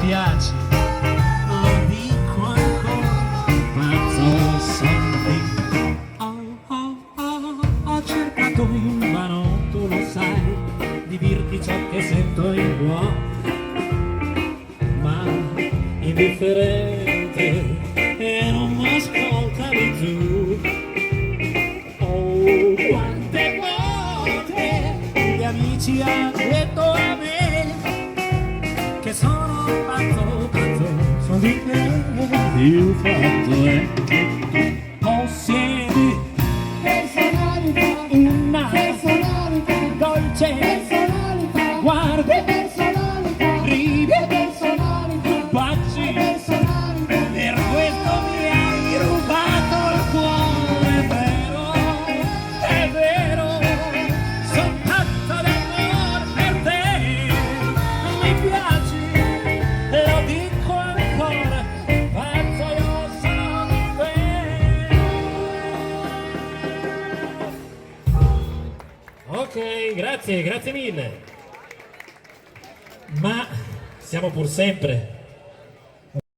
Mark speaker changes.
Speaker 1: piaci, lo dico ancora, pazzo sei. Ho cercato invano, tu lo sai, di dirti ciò che sento in cuore, ma indifferente e non mi ascoltavi tu. Oh, quante volte gli amici hanno detto a me che sono pazzo, sono di te. Il fatto è che tu possiedi una dolce guardi, ridi, baci, per questo mi hai rubato il cuore. È vero, son pazzo d'amore per te, mi piaci, lo dico ancora, pazzo io sono di te. Ok, grazie mille. Ma siamo pur sempre